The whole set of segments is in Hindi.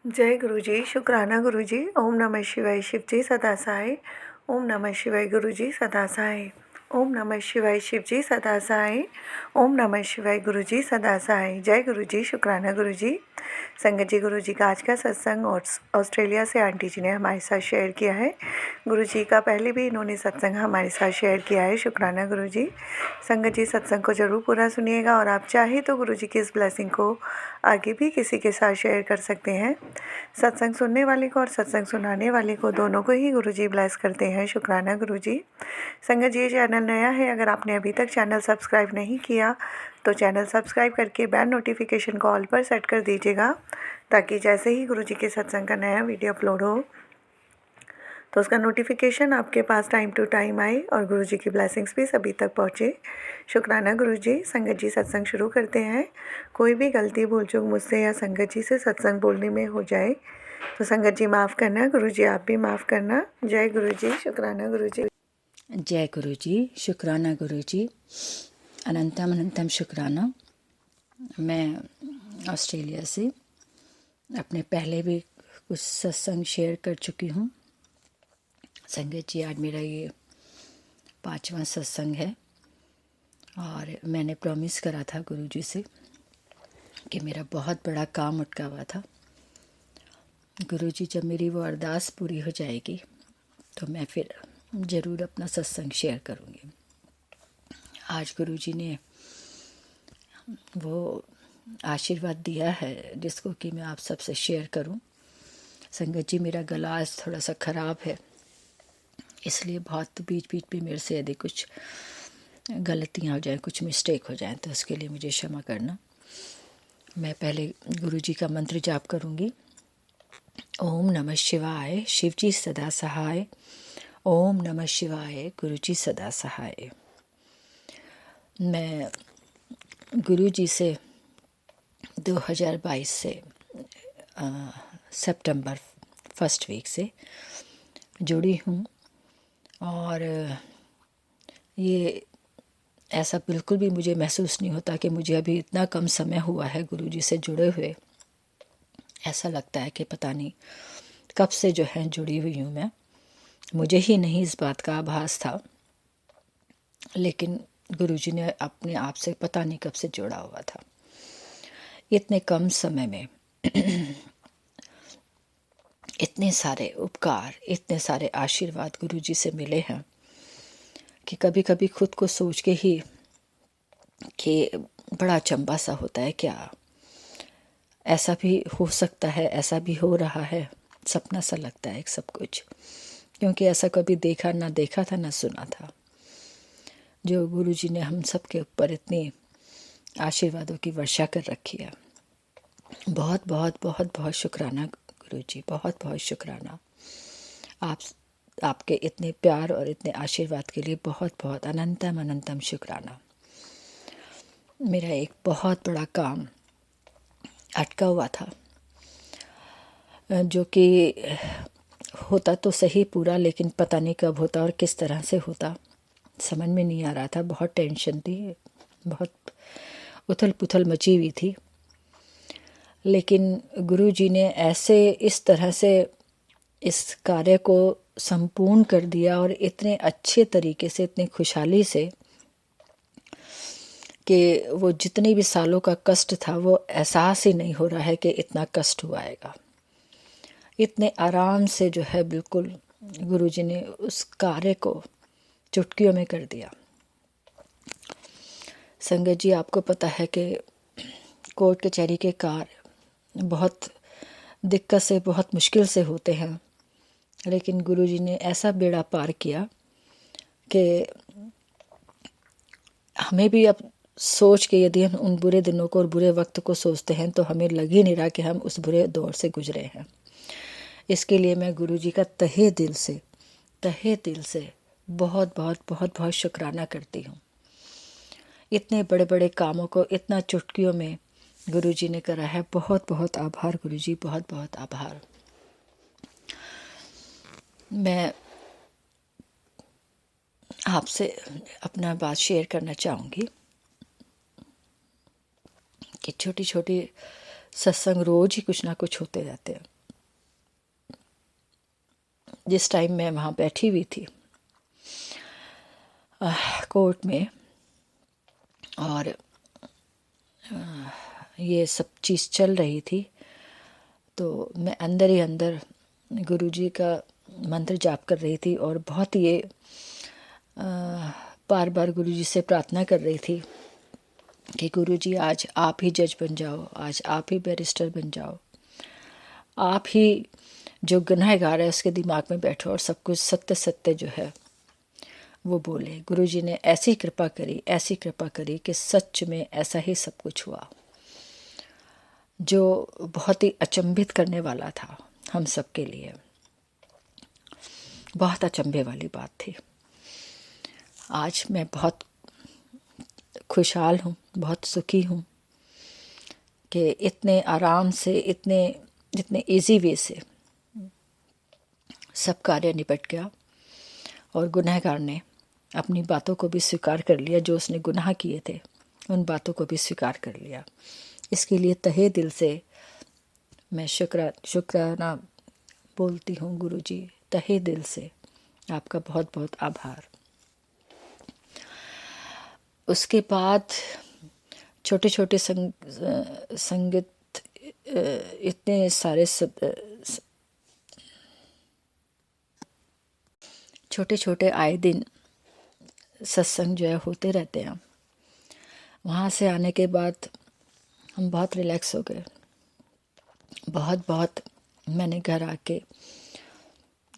जय गुरु जी, शुक्राना गुरु जी। ओम नमः शिवाय। शिव जी सदा सहाय। ओम नमः शिवाय गुरु जी सदा सहाय। ओम नमः शिवाय शिव जी सदा सहाय। ओम नमः शिवाय गुरु जी सदा सहाय। जय गुरु जी, शुक्राना गुरु जी। संगत जी, गुरु जी का आज का सत्संग ऑस्ट्रेलिया से आंटी जी ने हमारे साथ शेयर किया है। गुरु जी का पहले भी इन्होंने सत्संग हमारे साथ शेयर किया है। शुक्राना गुरु जी। संगत जी, सत्संग को ज़रूर पूरा सुनिएगा और आप चाहे तो गुरु जी की इस ब्लेसिंग को आगे भी किसी के साथ शेयर कर सकते हैं। सत्संग सुनने वाले को और सत्संग सुनाने वाले को दोनों को ही गुरु जी ब्लेस करते हैं। शुक्राना गुरु जी। संगत जी, ये चैनल नया है, अगर आपने अभी तक चैनल सब्सक्राइब नहीं किया तो चैनल सब्सक्राइब करके बेल नोटिफिकेशन को ऑल पर सेट कर दीजिएगा, ताकि जैसे ही गुरु जी के सत्संग का नया वीडियो अपलोड हो तो उसका नोटिफिकेशन आपके पास टाइम टू टाइम आए और गुरु जी की ब्लेसिंग्स भी सभी तक पहुँचे। शुक्राना गुरु जी। संगत जी, सत्संग शुरू करते हैं। कोई भी गलती भूल चूक मुझसे या संगत जी से सत्संग बोलने में हो जाए तो संगत जी माफ़ करना, गुरु जी आप भी माफ़ करना। जय गुरु जी, शुक्राना गुरु जी। जय गुरु जी, शुक्राना गुरु जी। अनंतम अनंतम शुक्राना। मैं ऑस्ट्रेलिया से अपने पहले भी कुछ सत्संग शेयर कर चुकी हूँ। संगत जी, आज मेरा ये 5वां सत्संग है और मैंने प्रॉमिस करा था गुरु जी से कि मेरा बहुत बड़ा काम अटका हुआ था। गुरु जी, जब मेरी वो अरदास पूरी हो जाएगी तो मैं फिर ज़रूर अपना सत्संग शेयर करूँगी। आज गुरु जी ने वो आशीर्वाद दिया है जिसको कि मैं आप सबसे शेयर करूं। संगत जी, मेरा गला आज थोड़ा सा ख़राब है, इसलिए बहुत बीच बीच में मेरे से यदि कुछ गलतियां हो जाएं, कुछ मिस्टेक हो जाएं तो उसके लिए मुझे क्षमा करना। मैं पहले गुरु जी का मंत्र जाप करूंगी। ओम नमः शिवाय, शिव जी सदा सहाय। ओम नमः शिवाय, गुरु जी सदा सहाय। मैं गुरु जी से 2022 से सितंबर फर्स्ट वीक से जुड़ी हूँ और ये ऐसा बिल्कुल भी मुझे महसूस नहीं होता कि मुझे अभी इतना कम समय हुआ है गुरुजी से जुड़े हुए। ऐसा लगता है कि पता नहीं कब से जो है जुड़ी हुई हूँ मैं। मुझे ही नहीं इस बात का आभास था, लेकिन गुरुजी ने अपने आप से पता नहीं कब से जोड़ा हुआ था। इतने कम समय में इतने सारे उपकार, इतने सारे आशीर्वाद गुरुजी से मिले हैं कि कभी कभी खुद को सोच के ही कि बड़ा अचंभा सा होता है, क्या ऐसा भी हो सकता है, ऐसा भी हो रहा है। सपना सा लगता है सब कुछ, क्योंकि ऐसा कभी देखा था ना सुना था। जो गुरुजी ने हम सब के ऊपर इतनी आशीर्वादों की वर्षा कर रखी है। बहुत बहुत बहुत बहुत शुक्राना गुरुजी, बहुत बहुत शुक्राना। आपके इतने प्यार और इतने आशीर्वाद के लिए बहुत बहुत अनंतम अनंतम शुक्राना। मेरा एक बहुत बड़ा काम अटका हुआ था, जो कि होता तो सही पूरा, लेकिन पता नहीं कब होता और किस तरह से होता, समझ में नहीं आ रहा था। बहुत टेंशन थी, बहुत उथल पुथल मची हुई थी। लेकिन गुरु जी ने ऐसे इस तरह से इस कार्य को संपूर्ण कर दिया और इतने अच्छे तरीके से, इतनी खुशहाली से, कि वो जितने भी सालों का कष्ट था वो एहसास ही नहीं हो रहा है कि इतना कष्ट हुआ आएगा। इतने आराम से जो है बिल्कुल गुरुजी ने उस कार्य को चुटकियों में कर दिया। संगत जी, आपको पता है कि कोर्ट कचहरी के कार्य बहुत दिक्कत से, बहुत मुश्किल से होते हैं, लेकिन गुरुजी ने ऐसा बेड़ा पार किया कि हमें भी अब सोच के, यदि हम उन बुरे दिनों को और बुरे वक्त को सोचते हैं तो हमें लग ही नहीं रहा कि हम उस बुरे दौर से गुजरे हैं। इसके लिए मैं गुरुजी का तहे दिल से बहुत बहुत बहुत बहुत शुक्राना करती हूँ। इतने बड़े बड़े कामों को इतना चुटकियों में गुरुजी ने करा है। बहुत बहुत आभार गुरुजी, बहुत बहुत आभार। मैं आपसे अपना बात शेयर करना चाहूँगी कि छोटी छोटी सत्संग रोज ही कुछ ना कुछ होते रहते हैं। जिस टाइम मैं वहाँ बैठी हुई थी कोर्ट में, और ये सब चीज़ चल रही थी, तो मैं अंदर ही अंदर गुरुजी का मंत्र जाप कर रही थी और बहुत ये बार बार गुरुजी से प्रार्थना कर रही थी कि गुरुजी आज आप ही जज बन जाओ, आज आप ही बैरिस्टर बन जाओ, आप ही जो गुनहगार है उसके दिमाग में बैठो और सब कुछ सत्य सत्य जो है वो बोले। गुरुजी ने ऐसी कृपा करी, ऐसी कृपा करी कि सच में ऐसा ही सब कुछ हुआ, जो बहुत ही अचंभित करने वाला था हम सब के लिए। बहुत अचंभे वाली बात थी। आज मैं बहुत खुशहाल हूँ, बहुत सुखी हूँ कि इतने आराम से, इतने इजी वे से सब कार्य निपट गया और गुनहगार ने अपनी बातों को भी स्वीकार कर लिया, जो उसने गुनाह किए थे उन बातों को भी स्वीकार कर लिया। इसके लिए तहे दिल से मैं शुक्राना बोलती हूँ गुरुजी, तहे दिल से आपका बहुत बहुत आभार। उसके बाद छोटे छोटे संगीत, इतने सारे छोटे छोटे आए दिन सत्संग जो है होते रहते हैं। वहाँ से आने के बाद हम बहुत रिलैक्स हो गए। बहुत मैंने घर आके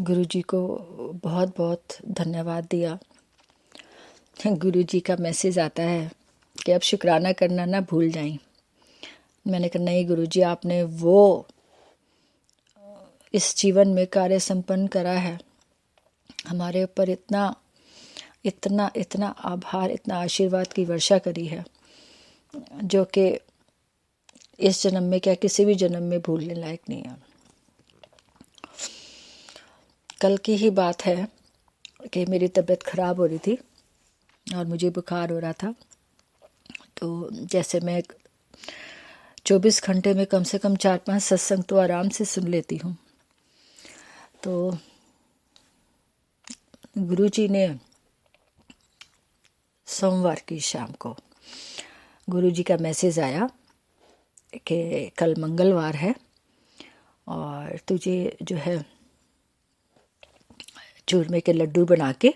गुरुजी को बहुत बहुत धन्यवाद दिया। गुरुजी का मैसेज आता है कि अब शुक्राना करना ना भूल जाएं। मैंने कहा नहीं गुरुजी, आपने वो इस जीवन में कार्य संपन्न करा है, हमारे ऊपर इतना इतना इतना आभार, इतना आशीर्वाद की वर्षा करी है, जो कि इस जन्म में क्या किसी भी जन्म में भूलने लायक नहीं है। कल की ही बात है कि मेरी तबीयत ख़राब हो रही थी और मुझे बुखार हो रहा था। तो जैसे मैं 24 घंटे में कम से कम 4-5 सत्संग तो आराम से सुन लेती हूँ। तो गुरुजी ने सोमवार की शाम को गुरुजी का मैसेज आया कि कल मंगलवार है और तुझे जो है चूरमे के लड्डू बना के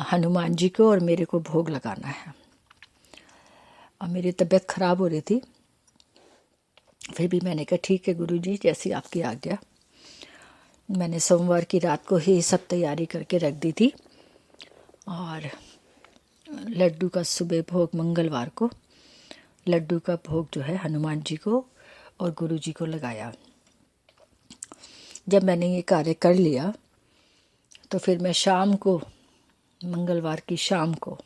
हनुमान जी को और मेरे को भोग लगाना है। और मेरी तबीयत ख़राब हो रही थी, फिर भी मैंने कहा ठीक है गुरुजी, जैसी आपकी आज्ञा। मैंने सोमवार की रात को ही सब तैयारी करके रख दी थी और लड्डू का सुबह भोग, मंगलवार को लड्डू का भोग जो है हनुमान जी को और गुरुजी को लगाया। जब मैंने ये कार्य कर लिया तो फिर मैं शाम को, मंगलवार की शाम को,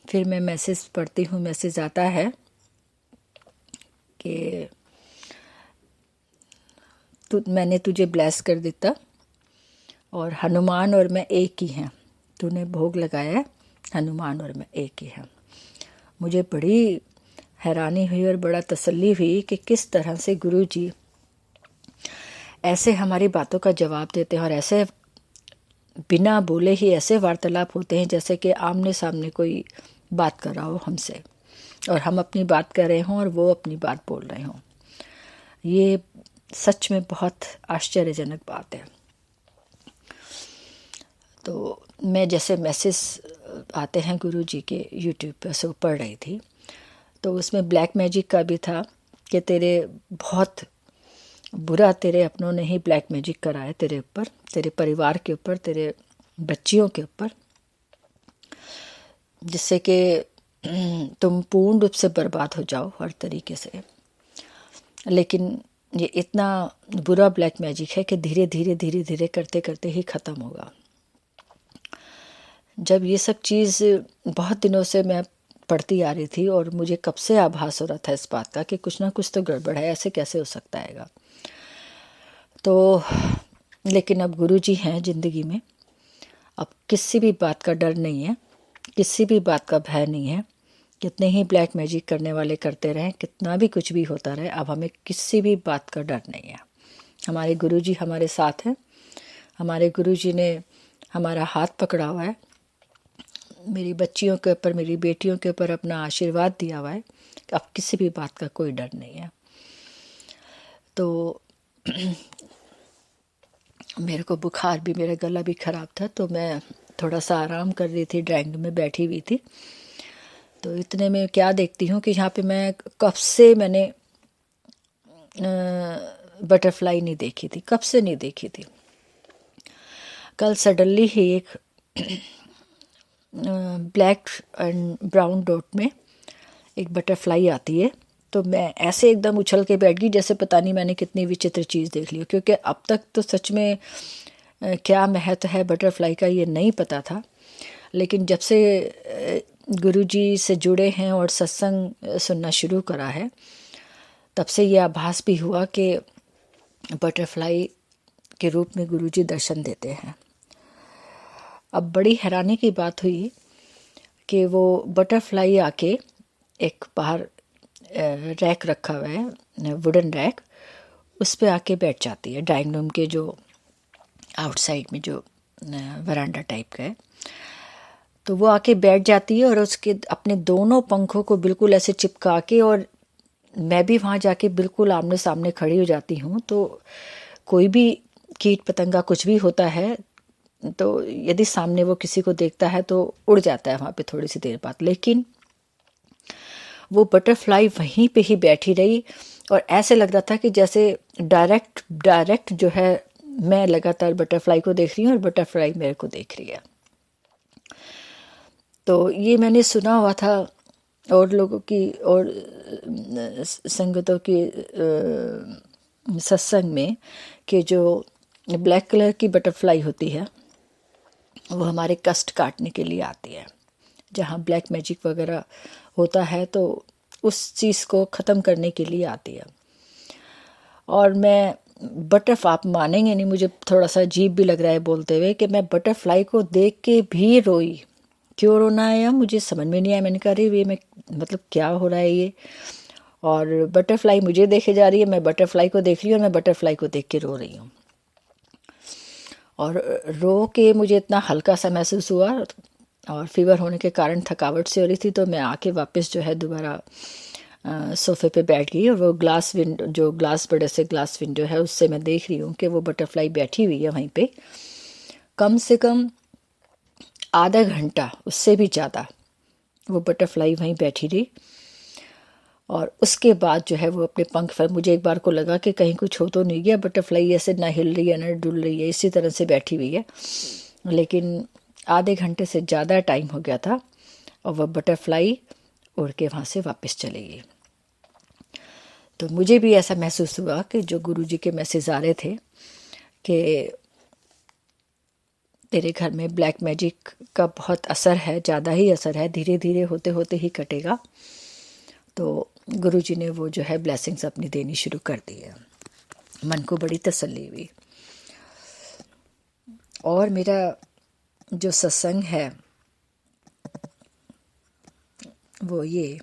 फिर मैं मैसेज पढ़ती हूँ। मैसेज आता है कि मैंने तुझे ब्लेस कर दिया और हनुमान और मैं एक ही हैं, तूने भोग लगाया है, हनुमान और मैं एक ही हैं। मुझे बड़ी हैरानी हुई और बड़ा तसल्ली हुई कि किस तरह से गुरुजी ऐसे हमारी बातों का जवाब देते हैं और ऐसे बिना बोले ही ऐसे वार्तालाप होते हैं जैसे कि आमने सामने कोई बात कर रहा हो हमसे और हम अपनी बात कर रहे हों और वो अपनी बात बोल रहे हों। ये सच में बहुत आश्चर्यजनक बात है। तो मैं जैसे मैसेज आते हैं गुरुजी के यूट्यूब पर से पढ़ रही थी, तो उसमें ब्लैक मैजिक का भी था कि तेरे बहुत बुरा तेरे अपनों ने ही ब्लैक मैजिक करा है तेरे ऊपर, तेरे परिवार के ऊपर, तेरे बच्चियों के ऊपर, जिससे कि तुम पूर्ण रूप से बर्बाद हो जाओ हर तरीके से। लेकिन ये इतना बुरा ब्लैक मैजिक है कि धीरे धीरे करते करते ही ख़त्म होगा। जब ये सब चीज़ बहुत दिनों से मैं पढ़ती आ रही थी और मुझे कब से आभास हो रहा था इस बात का कि कुछ ना कुछ तो गड़बड़ है, ऐसे कैसे हो सकता है। तो लेकिन अब गुरुजी हैं ज़िंदगी में, अब किसी भी बात का डर नहीं है, किसी भी बात का भय नहीं है, कितने ही ब्लैक मैजिक करने वाले करते रहें, कितना भी कुछ भी होता रहे, अब हमें किसी भी बात का डर नहीं है। हमारे गुरुजी हमारे साथ हैं। हमारे गुरुजी ने हमारा हाथ पकड़ा हुआ है, मेरी बच्चियों के ऊपर, मेरी बेटियों के ऊपर अपना आशीर्वाद दिया हुआ है कि अब किसी भी बात का कोई डर नहीं है। तो मेरे को बुखार भी, मेरा गला भी ख़राब था, तो मैं थोड़ा सा आराम कर रही थी, ड्राइंग रूम में बैठी हुई थी। तो इतने में क्या देखती हूँ कि यहाँ पे मैं कब से मैंने बटरफ्लाई नहीं देखी थी, कब से नहीं देखी थी। कल सडनली ही एक ब्लैक एंड ब्राउन डॉट में एक बटरफ्लाई आती है, तो मैं ऐसे एकदम उछल के बैठ गई जैसे पता नहीं मैंने कितनी विचित्र चीज़ देख ली, क्योंकि अब तक तो सच में क्या महत्व है बटरफ्लाई का ये नहीं पता था। लेकिन जब से गुरुजी से जुड़े हैं और सत्संग सुनना शुरू करा है, तब से ये आभास भी हुआ कि बटरफ्लाई के रूप में गुरुजी दर्शन देते हैं। अब बड़ी हैरानी की बात हुई कि वो बटरफ्लाई आके एक बाहर रैक रखा हुआ है, वुडन रैक, उस पे आके बैठ जाती है। ड्राइंग रूम के जो आउटसाइड में जो वरांडा टाइप का है, तो वो आके बैठ जाती है और उसके अपने दोनों पंखों को बिल्कुल ऐसे चिपका के, और मैं भी वहाँ जाके बिल्कुल आमने सामने खड़ी हो जाती हूँ। तो कोई भी कीट पतंगा कुछ भी होता है तो यदि सामने वो किसी को देखता है तो उड़ जाता है वहाँ पे थोड़ी सी देर बाद, लेकिन वो बटरफ्लाई वहीं पे ही बैठी रही और ऐसे लग रहा था कि जैसे डायरेक्ट जो है मैं लगातार बटरफ्लाई को देख रही हूँ और बटरफ्लाई मेरे को देख रही है। तो ये मैंने सुना हुआ था और लोगों की और संगतों की सत्संग में कि जो ब्लैक कलर की बटरफ्लाई होती है वो हमारे कष्ट काटने के लिए आती है। जहाँ ब्लैक मैजिक वगैरह होता है तो उस चीज़ को ख़त्म करने के लिए आती है। और मैं आप मानेंगे नहीं, मुझे थोड़ा सा अजीब भी लग रहा है बोलते हुए कि मैं बटरफ्लाई को देख के भी रोई। क्यों रोना आया मुझे समझ में नहीं आया। मैंने कहा अरे ये मैं मतलब क्या हो रहा है ये, और बटरफ्लाई मुझे देखे जा रही है, मैं बटरफ्लाई को देख रही हूँ और मैं बटरफ्लाई को देख के रो रही हूँ। और रो के मुझे इतना हल्का सा महसूस हुआ, और फीवर होने के कारण थकावट से हो रही थी, तो मैं आके वापस जो है दोबारा सोफे पे बैठ गई और वो ग्लास बड़े से ग्लास विंडो है उससे मैं देख रही हूँ कि वो बटरफ्लाई बैठी हुई है वहीं पे। कम से कम आधा घंटा, उससे भी ज़्यादा वो बटरफ्लाई वहीं बैठी रही। और उसके बाद जो है वो अपने पंख फैल, मुझे एक बार को लगा कि कहीं कुछ हो तो नहीं गया, बटरफ्लाई ऐसे ना हिल रही है ना डुल रही है, इसी तरह से बैठी हुई है। लेकिन आधे घंटे से ज़्यादा टाइम हो गया था और वह बटरफ्लाई उड़ के वहाँ से वापस चली गई। तो मुझे भी ऐसा महसूस हुआ कि जो गुरुजी के मैसेज आ रहे थे कि तेरे घर में ब्लैक मैजिक का बहुत असर है, ज़्यादा ही असर है, धीरे धीरे होते होते ही कटेगा। तो गुरुजी ने वो जो है ब्लेसिंग्स अपनी देनी शुरू कर दी है। मन को बड़ी तसल्ली हुई। और मेरा जो सत्संग है वो ये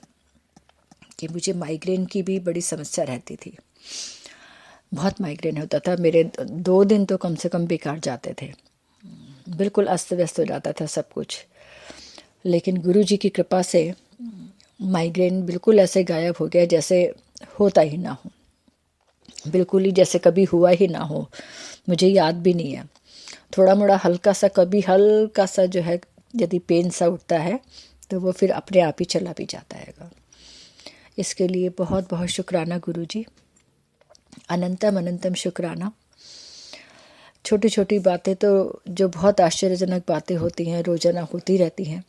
कि मुझे माइग्रेन की भी बड़ी समस्या रहती थी, बहुत माइग्रेन होता था। मेरे 2 दिन तो कम से कम बेकार जाते थे, बिल्कुल अस्त व्यस्त हो जाता था सब कुछ। लेकिन गुरुजी की कृपा से माइग्रेन बिल्कुल ऐसे गायब हो गया जैसे होता ही ना हो, बिल्कुल ही जैसे कभी हुआ ही ना हो। मुझे याद भी नहीं है, थोड़ा मोड़ा हल्का सा कभी हल्का सा जो है यदि पेन सा उठता है तो वो फिर अपने आप ही चला भी जाता है। इसके लिए बहुत बहुत शुक्राना गुरुजी, अनंतम अनंतम शुक्राना। छोटी छोटी बातें तो जो बहुत आश्चर्यजनक बातें होती हैं रोज़ाना होती रहती हैं।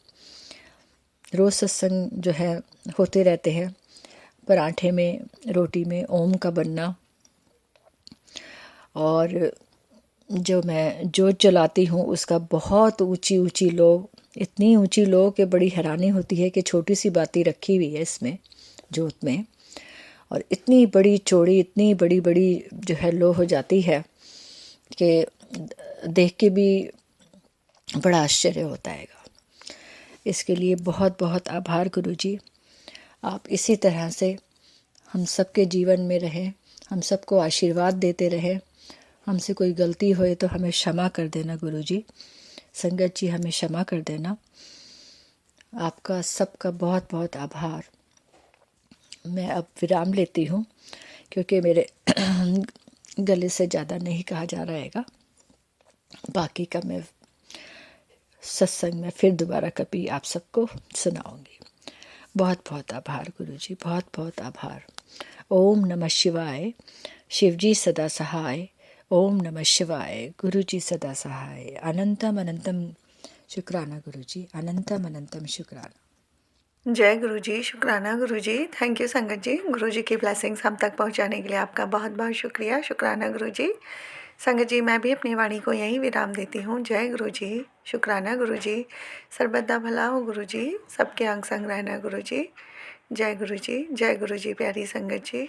रोज़ सत्संग जो है होते रहते हैं। पराठे में रोटी में ओम का बनना, और जो मैं जोत जलाती हूँ उसका बहुत ऊंची ऊंची लो, इतनी ऊंची लो कि बड़ी हैरानी होती है कि छोटी सी बाती रखी हुई है इसमें जोत में, और इतनी बड़ी चौड़ी, इतनी बड़ी बड़ी जो है लो हो जाती है कि देख के भी बड़ा आश्चर्य होता है। इसके लिए बहुत बहुत आभार गुरुजी। आप इसी तरह से हम सबके जीवन में रहें, हम सबको आशीर्वाद देते रहें। हमसे कोई गलती होए तो हमें क्षमा कर देना गुरु जी। संगत जी हमें क्षमा कर देना। आपका सबका बहुत बहुत आभार। मैं अब विराम लेती हूँ क्योंकि मेरे गले से ज़्यादा नहीं कहा जा रहेगा। बाकी का मैं सत्संग में फिर दोबारा कभी आप सबको सुनाऊंगी। बहुत बहुत आभार गुरु जी, बहुत बहुत आभार। ओम नमः शिवाय। शिव जी सदा सहाय। ओम नमः शिवाय। गुरु जी सदा सहाय। अनंतम अनंतम शुक्राना गुरु जी, अनंतम अनंतम शुक्राना। जय गुरु जी, शुक्राना गुरु जी। थैंक यू संगत जी। गुरु जी की ब्लेसिंग्स हम तक पहुंचाने के लिए आपका बहुत बहुत शुक्रिया। शुक्राना गुरु जी। संगत जी, मैं भी अपनी वाणी को यहीं विराम देती हूँ। जय गुरु जी, शुक्राना गुरु जी। सर्वदा भला हो गुरु जी, सबके अंग संग रहना गुरु जी। जय गुरु जी, जय गुरु जी। प्यारी संगत जी।